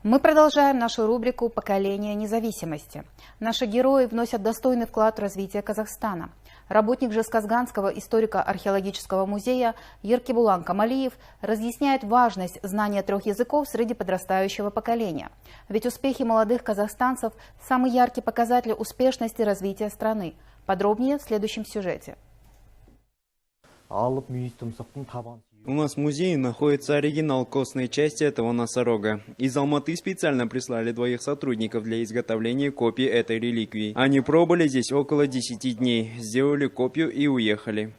Мы продолжаем нашу рубрику «Поколение независимости». Наши герои вносят достойный вклад в развитие Казахстана. Работник Жезказганского историко-археологического музея Еркебулан Камалиев разъясняет важность знания 3 языков среди подрастающего поколения. Ведь успехи молодых казахстанцев – самый яркий показатель успешности развития страны. Подробнее в следующем сюжете. У нас в музее находится оригинал костной части этого носорога. Из Алматы специально прислали 2 сотрудников для изготовления копий этой реликвии. Они пробыли здесь около 10 дней, сделали копию и уехали.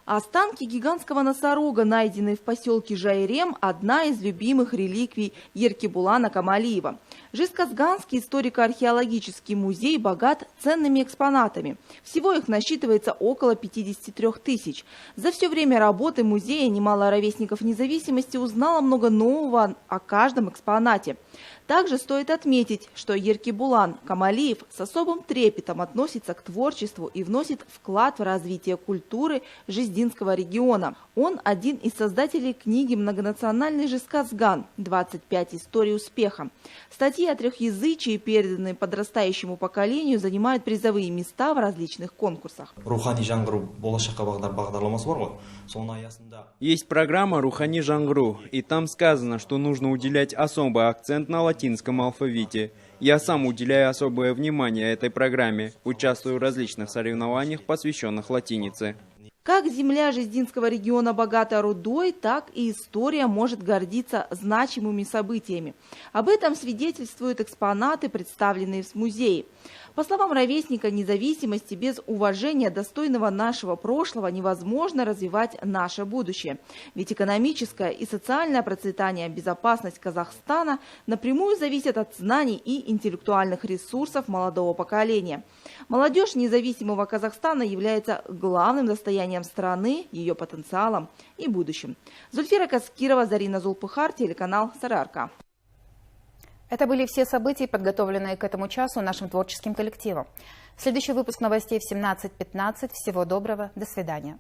Останки гигантского носорога, найденные в поселке Жайрем, одна из любимых реликвий Еркебулана Камалиева. Жезказганский историко-археологический музей богат ценными экспонатами. Всего их насчитывается около 53 тысяч. За все время работы музея немало ровесников независимости узнало много нового о каждом экспонате. Также стоит отметить, что Еркебулан Камалиев с особым трепетом относится к творчеству и вносит вклад в развитие культуры Жиздинского региона. Он один из создателей книги «Многонациональный Жезказган. 25 историй успеха». Статьи о трехязычии, переданные подрастающему поколению, занимают призовые места в различных конкурсах. Есть программа «Рухани Жаңғыру», и там сказано, что нужно уделять особый акцент на латинском алфавите. Я сам уделяю особое внимание этой программе, участвую в различных соревнованиях, посвященных латинице. Как земля Жиздинского региона богата рудой, так и история может гордиться значимыми событиями. Об этом свидетельствуют экспонаты, представленные в музее. По словам ровесника независимости, без уважения достойного нашего прошлого невозможно развивать наше будущее. Ведь экономическое и социальное процветание, безопасность Казахстана напрямую зависят от знаний и интеллектуальных ресурсов молодого поколения. Молодежь независимого Казахстана является главным достоянием страны, ее потенциалом и будущим. Зульфира Каскирова, Зарина Зулпухар, телеканал Сарыарка. Это были все события, подготовленные к этому часу нашим творческим коллективом. Следующий выпуск новостей в 17:15. Всего доброго. До свидания.